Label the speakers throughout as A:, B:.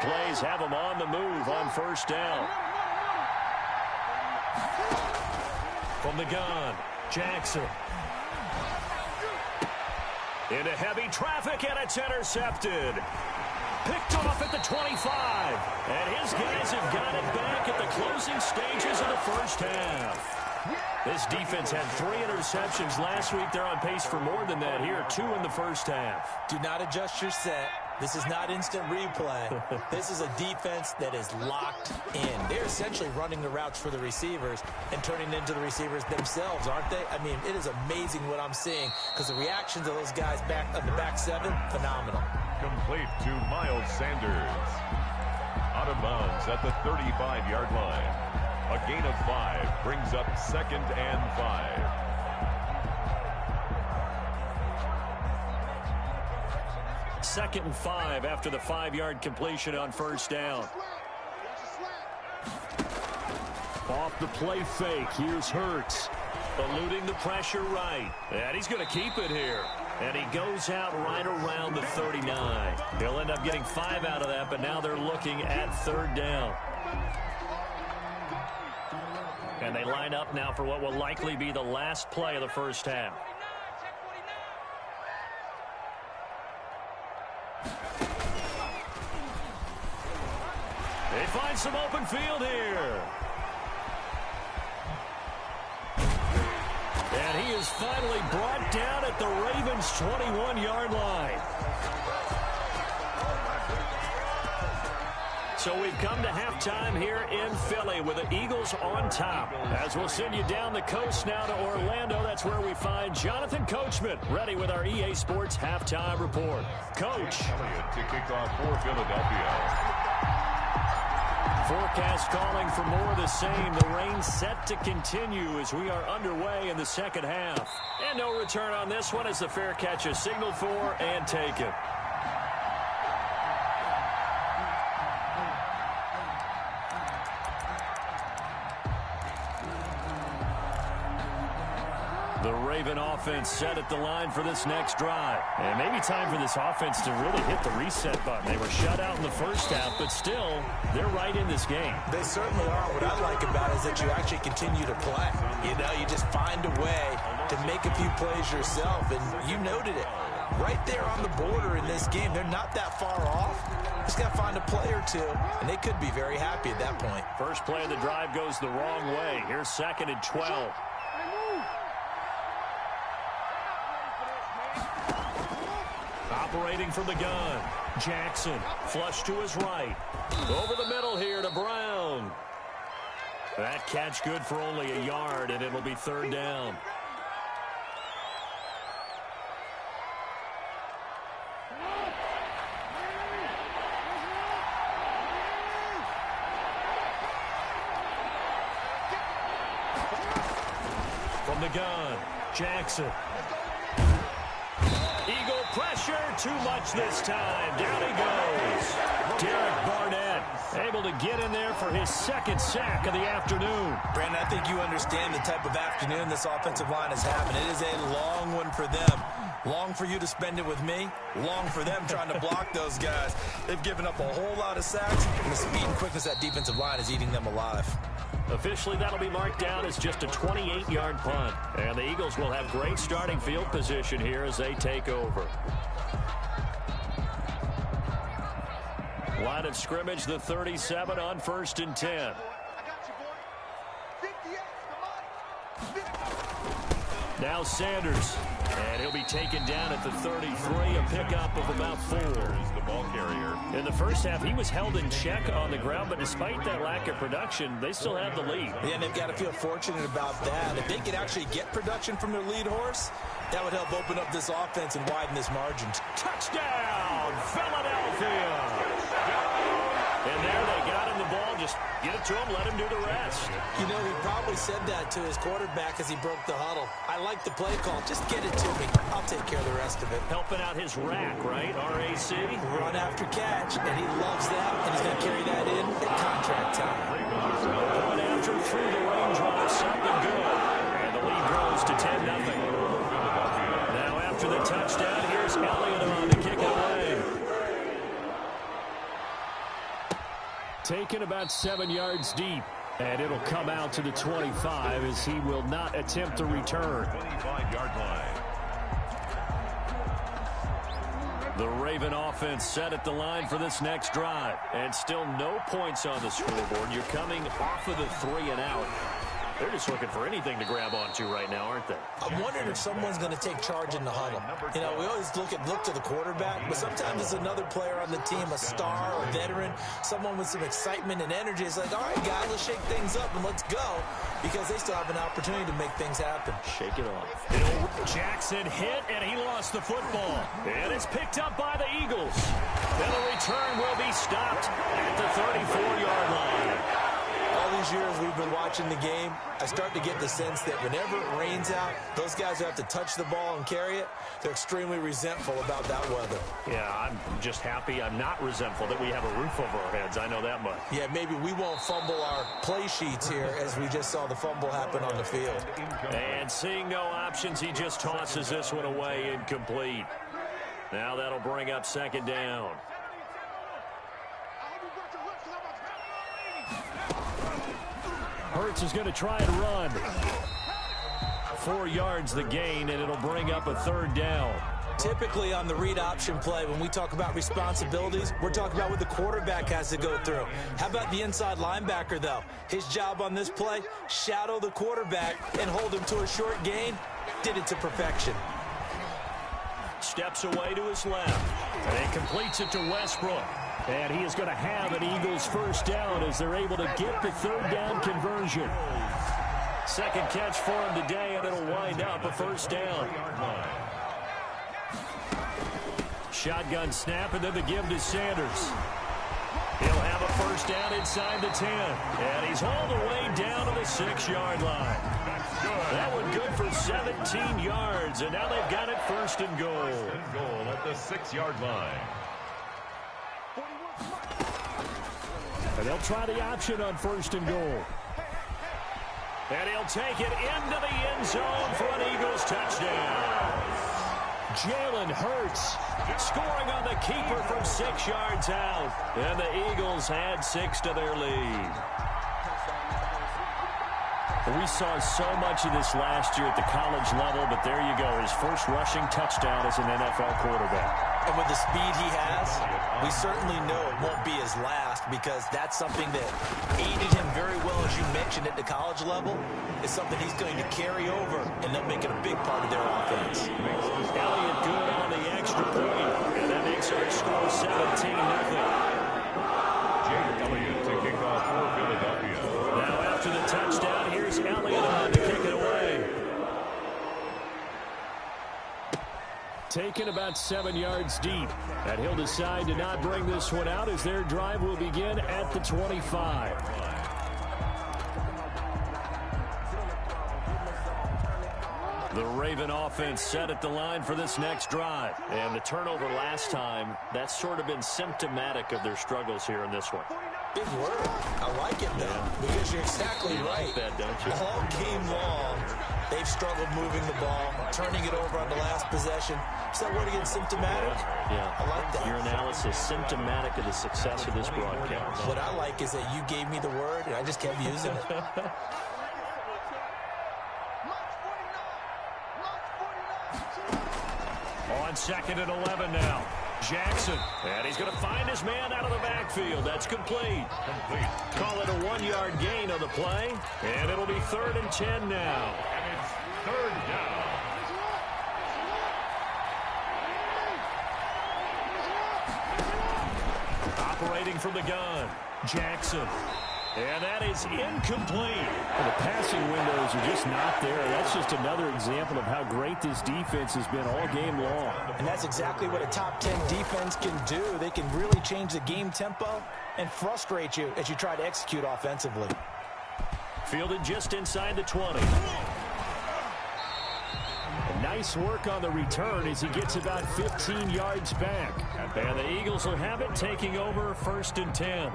A: plays have them on the move on first down. From the gun, Jackson. Into heavy traffic, and it's intercepted. Picked off at the 25. And his guys have got it back at the closing stages of the first half. This defense had 3 interceptions last week. They're on pace for more than that here, 2 in the first half.
B: Do not adjust your set. This is not instant replay. This is a defense that is locked in. They're essentially running the routes for the receivers and turning into the receivers themselves, aren't they? I mean, it is amazing what I'm seeing because the reactions of those guys back on the back 7, phenomenal.
C: Complete to Miles Sanders. Out of bounds at the 35-yard line. A gain of 5 brings up 2nd and 5.
A: Second and 5 after the 5-yard completion on first down. Off the play fake. Here's Hurts. Eluding the pressure right. And he's going to keep it here. And he goes out right around the 39. He'll end up getting 5 out of that, but now they're looking at 3rd down. And they line up now for what will likely be the last play of the first half. They find some open field here. And he is finally brought down at the Ravens' 21-yard line. So we've come to halftime here in Philly with the Eagles on top. As we'll send you down the coast now to Orlando, that's where we find Jonathan Coachman ready with our EA Sports halftime report. Coach.
C: To kick off for Philadelphia.
A: Forecast calling for more of the same. The rain set to continue as we are underway in the second half. And no return on this one as the fair catch is signaled for and taken. The Raven offense set at the line for this next drive. And maybe time for this offense to really hit the reset button. They were shut out in the first half, but still, they're right in this game.
B: They certainly are. What I like about it is that you actually continue to play. You know, you just find a way to make a few plays yourself, and you noted it. Right there on the border in this game, they're not that far off. Just got to find a play or two, and they could be very happy at that point.
A: First play of the drive goes the wrong way. Here's 2nd and 12. Operating from the gun, Jackson, flush to his right. Over the middle here to Brown. That catch good for only a yard, and it'll be 3rd down. From the gun, Jackson. Eagle pressure, too much this time. Down he goes. Derek Barnett able to get in there for his 2nd sack of the afternoon.
B: Brandon, I think you understand the type of afternoon this offensive line is having. It is a long one for them. Long for you to spend it with me. Long for them trying to block those guys. They've given up a whole lot of sacks, and the speed and quickness of that defensive line is eating them alive.
A: Officially, that'll be marked down as just a 28-yard punt. And the Eagles will have great starting field position here as they take over. Line of scrimmage, the 37 on 1st and 10. Now Sanders. And he'll be taken down at the 33, a pickup of about 4.
C: Is the ball carrier.
A: In the first half, he was held in check on the ground, but despite that lack of production, they still have the lead.
B: Yeah, and they've got to feel fortunate about that. If they could actually get production from their lead horse, that would help open up this offense and widen this margin.
A: Touchdown, Philadelphia! And there they got him the ball. Just get it to him, let him do the rest.
B: You know, he probably said that to his quarterback as he broke the huddle. I like the play call. Just get it to me. I'll take care of the rest of it.
A: Helping out his rack, right? RAC.
B: Run after catch, and he loves that, and he's going to carry that in at contract time.
A: Run after through the raindrops, something good. And the lead grows to 10-0. Now after the touchdown, here's Elliott on to kick it away. Taken about 7 yards deep. And it'll come out to the 25 as he will not attempt to return.
C: 25-yard line.
A: The Raven offense set at the line for this next drive. And still no points on the scoreboard. You're coming off of the 3 and out. They're just looking for anything to grab onto right now, aren't they?
B: I'm wondering if someone's going to take charge in the huddle. You know, we always look to the quarterback, but sometimes it's another player on the team, a star, a veteran, someone with some excitement and energy. It's like, all right, guys, let's shake things up and let's go, because they still have an opportunity to make things happen.
A: Shake it off. Bill Jackson hit, and he lost the football. And it's picked up by the Eagles. And the return will be stopped at the 34-yard line.
B: All these years we've been watching the game, I start to get the sense that whenever it rains out, those guys who have to touch the ball and carry it, they're extremely resentful about that weather.
A: Yeah, I'm just happy I'm not resentful that we have a roof over our heads. I know that much.
B: Yeah, maybe we won't fumble our play sheets here as we just saw the fumble happen on the field.
A: And seeing no options, he just tosses this one away incomplete. Now that'll bring up second down. Hurts is going to try and run. 4 yards the gain, and it'll bring up a third down.
B: Typically on the read option play, when we talk about responsibilities, we're talking about what the quarterback has to go through. How about the inside linebacker, though? His job on this play, shadow the quarterback and hold him to a short gain. Did it to perfection.
A: Steps away to his left, and completes it to Westbrook. And he is going to have an Eagles first down as they're able to get the third down conversion. Second catch for him today, and it'll wind up a first down. Shotgun snap, and then the give to Sanders. He'll have a first down inside the 10. And he's hauled away down to the 6-yard line. That one good for 17 yards, and now they've got it first and goal.
C: First and goal at the 6-yard line.
A: And they'll try the option on first and goal. And he'll take it into the end zone for an Eagles touchdown. Jalen Hurts scoring on the keeper from 6 yards out. And the Eagles add 6 to their lead. We saw so much of this last year at the college level, but there you go. His first rushing touchdown as an NFL quarterback.
B: And with the speed he has, we certainly know it won't be his last, because that's something that aided him very well, as you mentioned, at the college level. It's something he's going to carry over, and they'll make it a big part of their offense.
A: Elliott good on the extra point, and that makes our score 17-0.
C: Jake Elliott to kick off for Philadelphia.
A: Now after the touchdown, here's Elliott on to kick it away. Taken about 7 yards deep. And he'll decide to not bring this one out as their drive will begin at the 25. The Raven offense set at the line for this next drive. And the turnover last time, that's sort of been symptomatic of their struggles here in this one.
B: Big word. I like it, though, because you're exactly right.
A: Like that, don't you?
B: All game long, they've struggled moving the ball, turning it over on the last possession. Is that word again, symptomatic?
A: Yeah.
B: I like that.
A: Your analysis, symptomatic of the success of this broadcast.
B: What I like is that you gave me the word, and I just kept using it.
A: On second and 11 now. Jackson, and he's going to find his man out of the backfield. That's complete. Call it a 1-yard gain on the play, and it'll be 3rd and 10 now.
C: And it's 3rd down.
A: Operating from the gun, Jackson. And that is incomplete. Well, the passing windows are just not there. That's just another example of how great this defense has been all game long.
B: And that's exactly what a top 10 defense can do. They can really change the game tempo and frustrate you as you try to execute offensively.
A: Fielded just inside the 20. Nice work on the return as he gets about 15 yards back. And the Eagles will have it, taking over 1st and 10.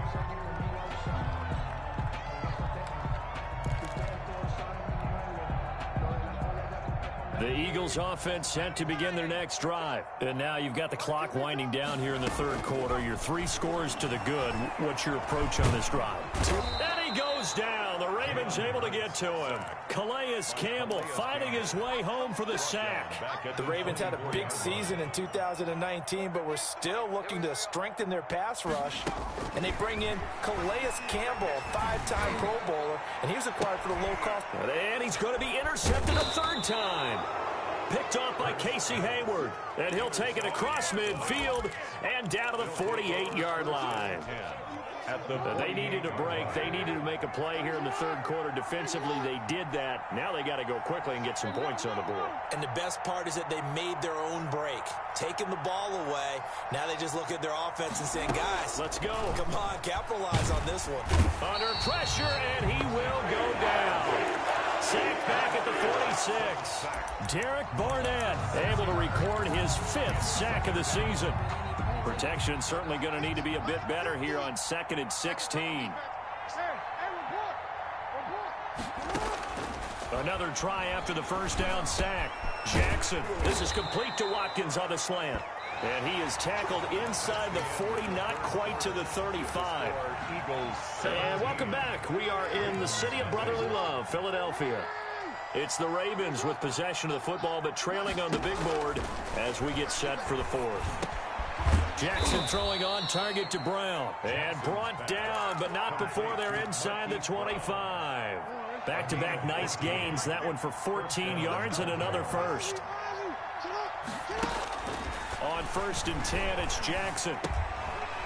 A: The Eagles offense set to begin their next drive. And now you've got the clock winding down here in the third quarter. Your 3 scores to the good. What's your approach on this drive? And he goes down. The Ravens able to get to him. Calais Campbell finding his way home for the sack.
B: The Ravens had a big season in 2019, but we're still looking to strengthen their pass rush. And they bring in Calais Campbell, a 5-time Pro Bowler, and he was acquired for the low cost.
A: And he's going to be intercepted a third time. Picked off by Casey Hayward. And he'll take it across midfield and down to the 48-yard line. They needed a break. They needed to make a play here in the third quarter. Defensively, they did that. Now they got to go quickly and get some points on the board.
B: And the best part is that they made their own break. Taking the ball away. Now they just look at their offense and saying, guys,
A: let's go.
B: Come on, capitalize on this one.
A: Under pressure, and he will go down. Sacked back at the 46. Derek Barnett able to record his 5th sack of the season. Protection certainly going to need to be a bit better here on 2nd and 16. Another try after the first down sack. Jackson, this is complete to Watkins on the slant. And he is tackled inside the 40, not quite to the 35. And welcome back. We are in the city of brotherly love, Philadelphia. It's the Ravens with possession of the football, but trailing on the big board as we get set for the 4th. Jackson throwing on target to Brown. And brought down, but not before they're inside the 25. Back-to-back nice gains. That one for 14 yards and another first. On 1st and 10, it's Jackson.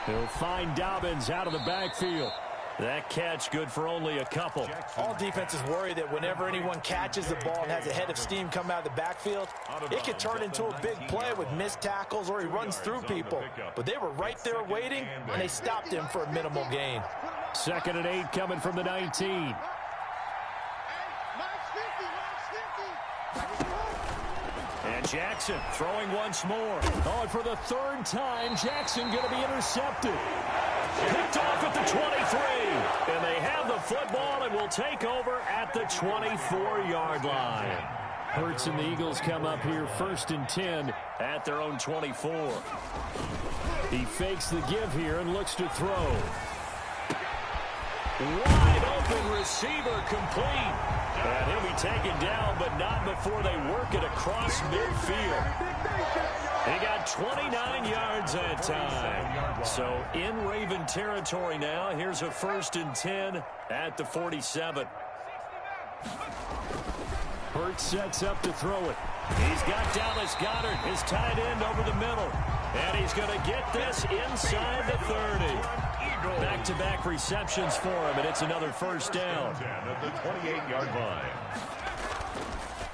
A: He'll find Dobbins out of the backfield. That catch good for only a couple.
B: All defenses worry that whenever anyone catches the ball and has a head of steam come out of the backfield, it could turn into a big play with missed tackles or he runs through people. But they were right there waiting, and they stopped him for a minimal gain.
A: 2nd and 8 coming from the 19. And Jackson throwing once more. Oh, and for the 3rd time, Jackson going to be intercepted. Picked off at the 23. And they have the football and will take over at the 24-yard line. Hurts and the Eagles come up here 1st and 10 at their own 24. He fakes the give here and looks to throw. Wide open receiver complete. And he'll be taken down, but not before they work it across midfield. He got 29 yards that time. So in Raven territory now. Here's a 1st and 10 at the 47. Hurts sets up to throw it. He's got Dallas Goedert, his tight end, over the middle. And he's going to get this inside the 30. Back-to-back receptions for him, and it's another first down.
C: At the 28-yard line.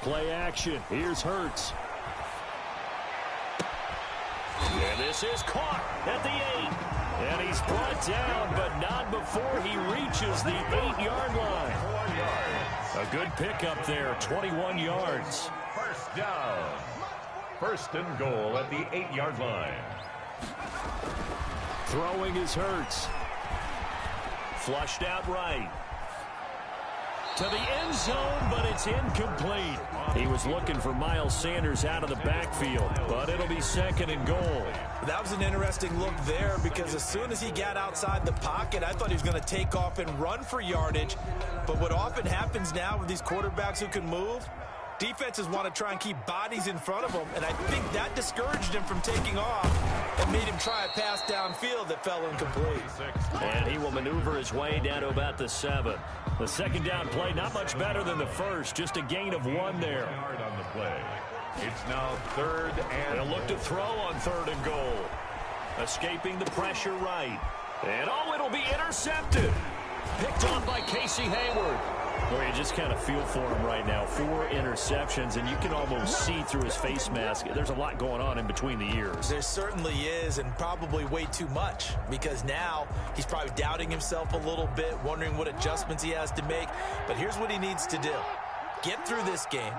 A: Play action. Here's Hurts. And this is caught at the 8. And he's brought down, but not before he reaches the 8-yard line. A good pickup there, 21 yards.
C: First down. 1st and goal at the 8-yard line.
A: Throwing is Hurts. Flushed out right. To the end zone, but it's incomplete. He was looking for Miles Sanders out of the backfield, but it'll be 2nd and goal.
B: That was an interesting look there because as soon as he got outside the pocket, I thought he was going to take off and run for yardage. But what often happens now with these quarterbacks who can move, defenses want to try and keep bodies in front of them, and I think that discouraged him from taking off and made him try a pass downfield that fell incomplete.
A: And he will maneuver his way down to about the 7. The 2nd down play, not much better than the first, just a gain of 1 there.
C: Yard on the play. It's now 3rd and
A: They'll look to throw on 3rd and goal. Escaping the pressure right. And oh, it'll be intercepted. Picked off by Casey Hayward. Well, you just kind of feel for him right now. 4 interceptions, and you can almost see through his face mask. There's a lot going on in between the ears.
B: There certainly is, and probably way too much, because now he's probably doubting himself a little bit, wondering what adjustments he has to make. But here's what he needs to do. Get through this game.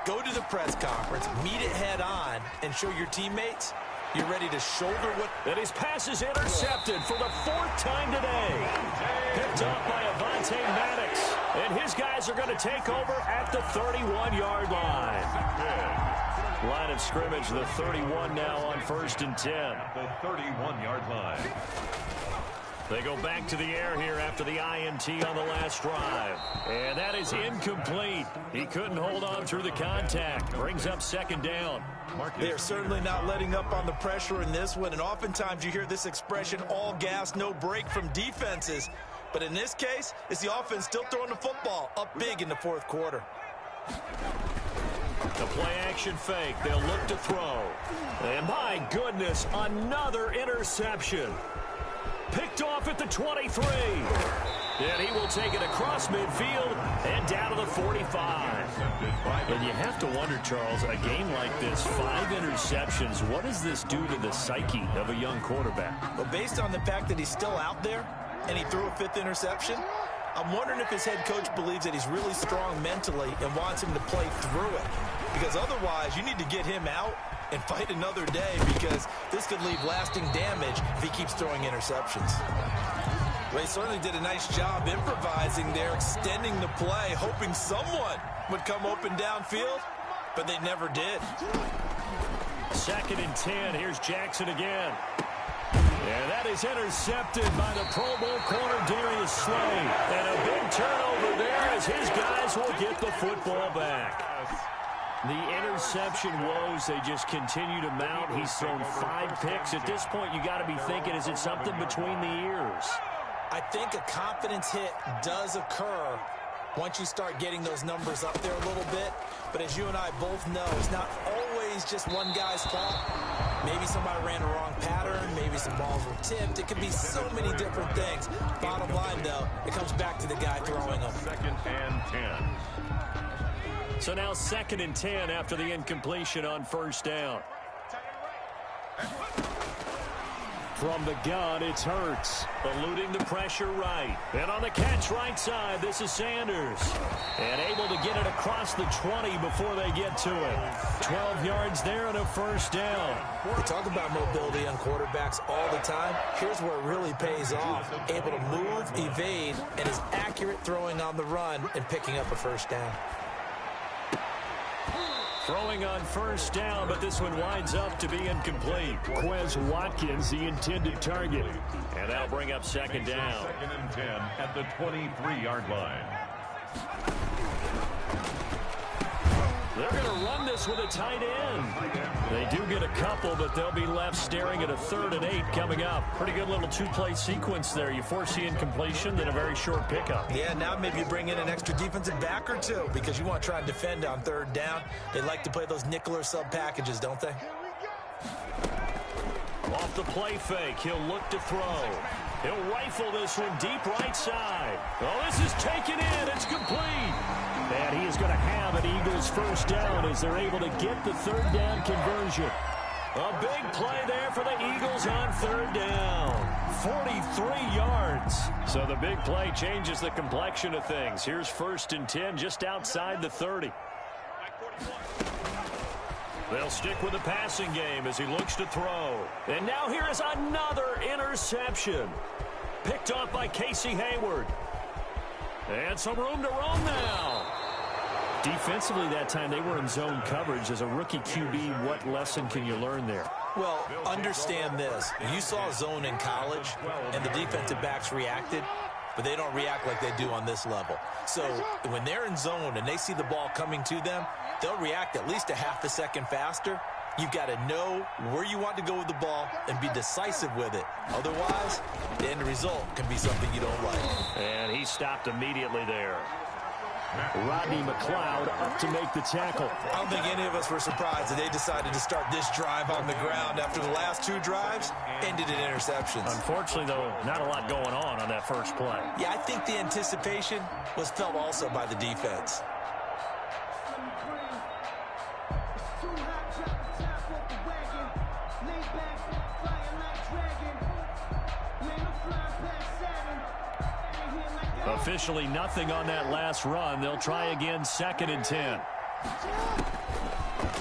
B: Go to the press conference, meet it head on, and show your teammates you're ready to shoulder what...
A: And his pass is intercepted for the 4th time today. Picked off by Avonte Maddox. And his guys are going to take over at the 31-yard line. Line of scrimmage, the 31 now on 1st and 10.
C: The 31-yard line.
A: They go back to the air here after the INT on the last drive. And that is incomplete. He couldn't hold on through the contact. Brings up 2nd down.
B: They are certainly not letting up on the pressure in this one. And oftentimes you hear this expression, all gas, no break from defenses. But in this case, it's the offense still throwing the football up big in the 4th quarter.
A: The play-action fake. They'll look to throw. And my goodness, another interception. Picked off at the 23. And he will take it across midfield and down to the 45. And you have to wonder, Charles, a game like this, 5 interceptions, what does this do to the psyche of a young quarterback?
B: Well, based on the fact that he's still out there and he threw a 5th interception, I'm wondering if his head coach believes that he's really strong mentally and wants him to play through it. Because otherwise, you need to get him out and fight another day, because this could leave lasting damage if he keeps throwing interceptions. Well, he certainly did a nice job improvising there, extending the play, hoping someone would come open downfield, but they never did.
A: 2nd and 10. Here's Jackson again. And that is intercepted by the Pro Bowl corner, Darius Slay. And a big turnover there as his guys will get the football back. The interception woes, they just continue to mount. He's thrown 5 picks. At this point, you got to be thinking, is it something between the ears?
B: I think a confidence hit does occur once you start getting those numbers up there a little bit. But as you and I both know, it's not always just one guy's fault. Maybe somebody ran a wrong pattern. Maybe some balls were tipped. It could be so many different things. Bottom line, though, it comes back to the guy throwing them.
C: 2nd and 10.
A: So now 2nd and 10 after the incompletion on 1st down. From the gun, it's Hurts. Eluding the pressure right. And on the catch right side, this is Sanders. And able to get it across the 20 before they get to it. 12 yards there and a 1st down.
B: We talk about mobility on quarterbacks all the time. Here's where it really pays off. Able to move, evade, and is accurate throwing on the run and picking up a 1st down.
A: Throwing on 1st down, but this one winds up to be incomplete. Quez Watkins, the intended target. And that'll bring up 2nd down.
C: 2nd and 10 at the 23-yard line.
A: They're going to run this with a tight end. They do get a couple, but they'll be left staring at a 3rd and 8 coming up. Pretty good little 2-play sequence there. You force the incompletion, then a very short pickup.
B: Yeah, now maybe you bring in an extra defensive back or 2 because you want to try and defend on 3rd down. They like to play those nickel or sub packages, don't they?
A: Off the play fake, he'll look to throw. He'll rifle this one deep right side. Oh, this is taken in. It's complete. And he is going to have an Eagles 1st down as they're able to get the 3rd down conversion. A big play there for the Eagles on 3rd down. 43 yards. So the big play changes the complexion of things. Here's 1st and 10 just outside the 30. They'll stick with the passing game as he looks to throw. And now here is another interception. Picked off by Casey Hayward. And some room to roam now. Defensively that time, they were in zone coverage. As a rookie QB, what lesson can you learn there?
B: Well, understand this. You saw zone in college, and the defensive backs reacted, but they don't react like they do on this level. So when they're in zone and they see the ball coming to them, they'll react at least a half a second faster. You've got to know where you want to go with the ball and be decisive with it. Otherwise, the end result can be something you don't like.
A: And he stopped immediately there. Rodney McLeod up to make the tackle.
B: I don't think any of us were surprised that they decided to start this drive on the ground after the last 2 drives ended in interceptions.
A: Unfortunately, though, not a lot going on that first play.
B: Yeah, I think the anticipation was felt also by the defense.
A: Officially nothing on that last run. They'll try again, 2nd and 10.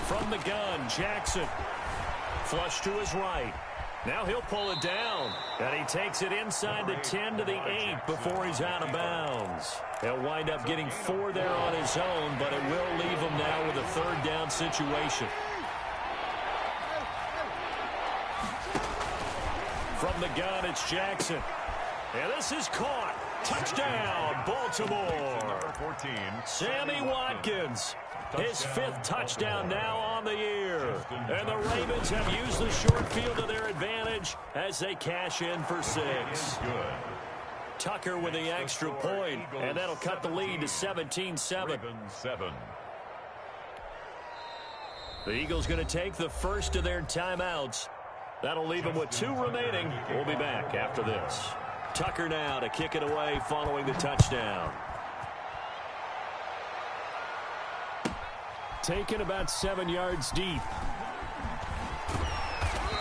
A: From the gun, Jackson. Flush to his right. Now he'll pull it down. And he takes it inside the 10 to the 8 before he's out of bounds. He'll wind up getting 4 there on his own, but it will leave him now with a third down situation. From the gun, it's Jackson. And this is caught. Touchdown, Baltimore.
C: 14.
A: Sammy Watkins. His 5th touchdown now on the year. And the Ravens have used the short field to their advantage as they cash in for 6. Tucker with the extra point, and that'll cut the lead to 17-7. The Eagles going to take the first of their timeouts. That'll leave them with 2 remaining. We'll be back after this. Tucker now to kick it away following the touchdown. Taken about 7 yards deep.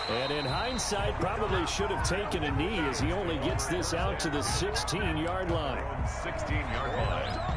A: And in hindsight, probably should have taken a knee as he only gets this out to the 16-yard line.
C: 16-yard line.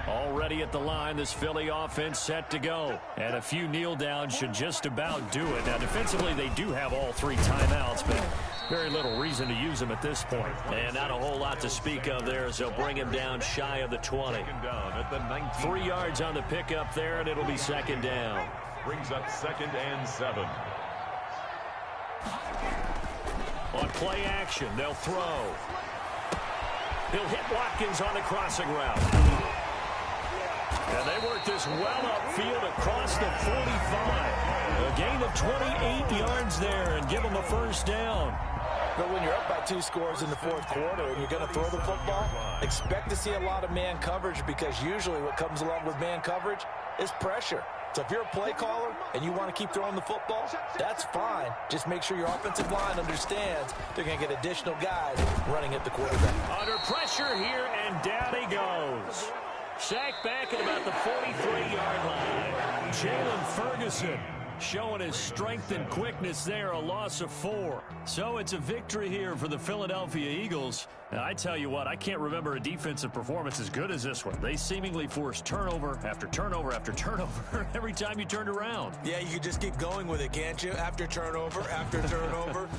A: Already at the line, this Philly offense set to go. And a few kneel downs should just about do it. Now, defensively, they do have all 3 timeouts, but very little reason to use them at this point. And not a whole lot to speak of there as they'll bring him down shy of the 20.
C: Down at the 19.
A: 3 yards on the pickup there, and it'll be second down.
C: Brings up 2nd and 7.
A: On play action, they'll throw. He'll hit Watkins on the crossing route. And they work this well upfield across the 45. A gain of 28 yards there and give them a first down.
B: But when you're up by 2 scores in the 4th quarter and you're going to throw the football, expect to see a lot of man coverage because usually what comes along with man coverage is pressure. So if you're a play caller and you want to keep throwing the football, that's fine. Just make sure your offensive line understands they're going to get additional guys running at the quarterback.
A: Under pressure here, and down he goes. Sacked back at about the 43-yard line. Jalen Ferguson showing his strength and quickness there, a loss of 4. So it's a victory here for the Philadelphia Eagles. And I tell you what, I can't remember a defensive performance as good as this one. They seemingly forced turnover after turnover after turnover every time you turned around.
B: Yeah, you can just keep going with it, can't you? After turnover, after turnover.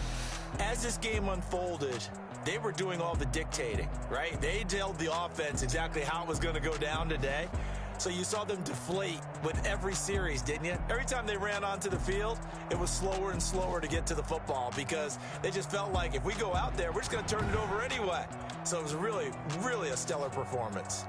B: As this game unfolded, they were doing all the dictating, right? They told the offense exactly how it was going to go down today. So you saw them deflate with every series, didn't you? Every time they ran onto the field, it was slower and slower to get to the football because they just felt like if we go out there, we're just going to turn it over anyway. So it was really, really a stellar performance.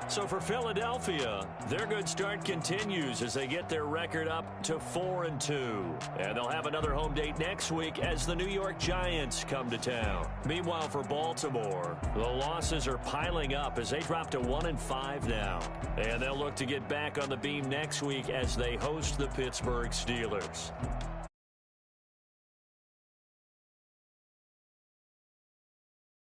A: So for Philadelphia, their good start continues as they get their record up to 4-2. And they'll have another home date next week as the New York Giants come to town. Meanwhile, for Baltimore, the losses are piling up as they drop to 1-5 now. And they'll look to get back on the beam next week as they host the Pittsburgh Steelers.